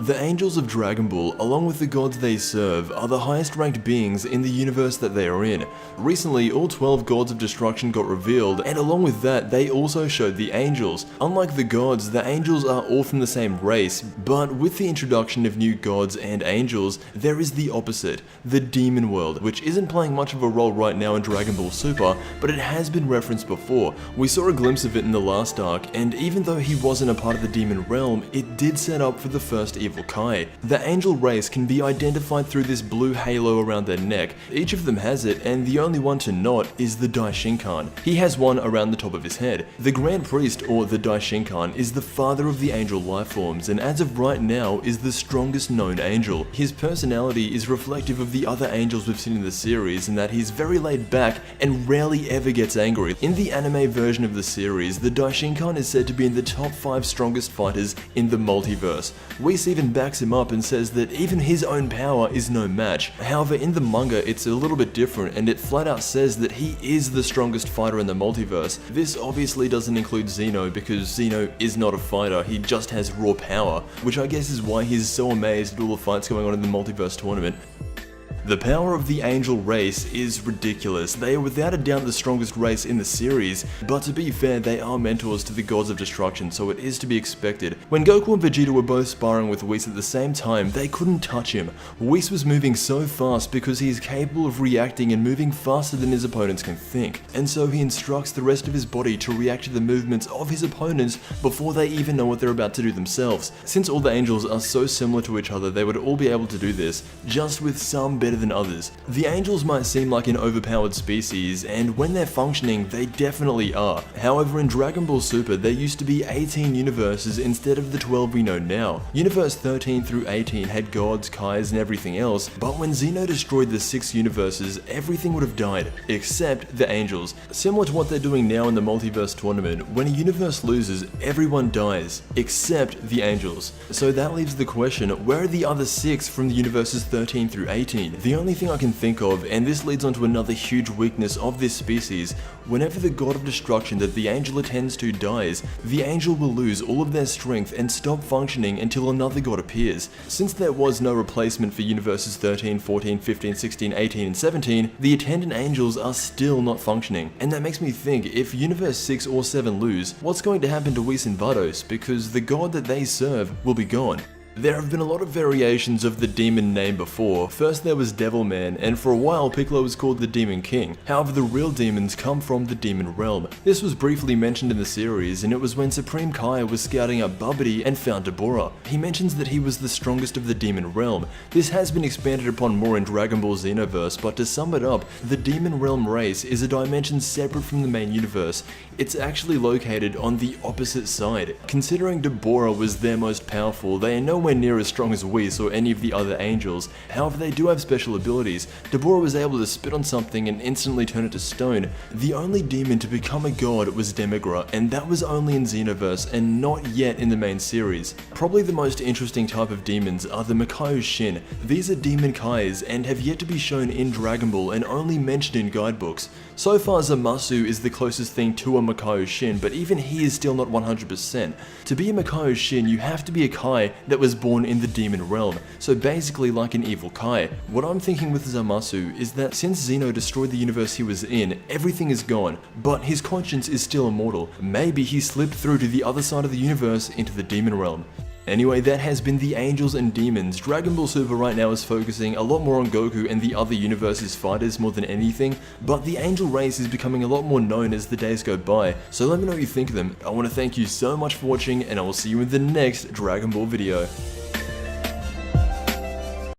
The angels of Dragon Ball, along with the gods they serve, are the highest ranked beings in the universe that they are in. Recently, all 12 gods of destruction got revealed, and along with that, they also showed the angels. Unlike the gods, the angels are all from the same race, but with the introduction of new gods and angels, there is the opposite, the demon world, which isn't playing much of a role right now in Dragon Ball Super, but it has been referenced before. We saw a glimpse of it in the last arc, and even though he wasn't a part of the demon realm, it did set up for the first evil Kai. The angel race can be identified through this blue halo around their neck. Each of them has it, and the only one to not is the Daishinkan. He has one around the top of his head. The Grand Priest, or the Daishinkan, is the father of the angel lifeforms, and as of right now is the strongest known angel. His personality is reflective of the other angels we've seen in the series, in that he's very laid back and rarely ever gets angry. In the anime version of the series, the Daishinkan is said to be in the top 5 strongest fighters in the multiverse. Whis even backs him up and says that even his own power is no match. However, in the manga it's a little bit different, and it flat out says that he is the strongest fighter in the multiverse. This obviously doesn't include Zeno, because Zeno is not a fighter, he just has raw power, which I guess is why he's so amazed at all the fights going on in the multiverse tournament. The power of the angel race is ridiculous. They are without a doubt the strongest race in the series, but to be fair, they are mentors to the gods of destruction, so it is to be expected. When Goku and Vegeta were both sparring with Whis at the same time, they couldn't touch him. Whis was moving so fast because he is capable of reacting and moving faster than his opponents can think, and so he instructs the rest of his body to react to the movements of his opponents before they even know what they're about to do themselves. Since all the angels are so similar to each other, they would all be able to do this, just with some better than others. The angels might seem like an overpowered species, and when they're functioning, they definitely are. However, in Dragon Ball Super, there used to be 18 universes instead of the 12 we know now. Universe 13 through 18 had gods, Kais, and everything else, but when Zeno destroyed the 6 universes, everything would have died, except the angels. Similar to what they're doing now in the multiverse tournament, when a universe loses, everyone dies, except the angels. So that leaves the question, where are the other 6 from the universes 13 through 18? The only thing I can think of, and this leads on to another huge weakness of this species, whenever the god of destruction that the angel attends to dies, the angel will lose all of their strength and stop functioning until another god appears. Since there was no replacement for universes 13, 14, 15, 16, 18, and 17, the attendant angels are still not functioning. And that makes me think, if universe 6 or 7 lose, what's going to happen to Whis and Vados, because the god that they serve will be gone. There have been a lot of variations of the demon name before. First there was Devilman, and for a while Piccolo was called the Demon King. However, the real demons come from the demon realm. This was briefly mentioned in the series, and it was when Supreme Kai was scouting out Babidi and found Dabura. He mentions that he was the strongest of the demon realm. This has been expanded upon more in Dragon Ball Xenoverse, but to sum it up, the demon realm race is a dimension separate from the main universe. It's actually located on the opposite side. Considering Dabura was their most powerful, they are nowhere near as strong as Whis or any of the other angels. However, they do have special abilities. Dabura was able to spit on something and instantly turn it to stone. The only demon to become a god was Demigra, and that was only in Xenoverse and not yet in the main series. Probably the most interesting type of demons are the Makaio Shin. These are demon Kais and have yet to be shown in Dragon Ball and only mentioned in guidebooks. So far, Zamasu is the closest thing to a Makaio Shin, but even he is still not 100%. To be a Makaio Shin, you have to be a Kai that was born in the demon realm, so basically like an evil Kai. What I'm thinking with Zamasu is that since Zeno destroyed the universe he was in, everything is gone, but his conscience is still immortal. Maybe he slipped through to the other side of the universe into the demon realm. Anyway, that has been the angels and demons. Dragon Ball Super right now is focusing a lot more on Goku and the other universe's fighters more than anything, but the angel race is becoming a lot more known as the days go by, so let me know what you think of them. I want to thank you so much for watching, and I will see you in the next Dragon Ball video.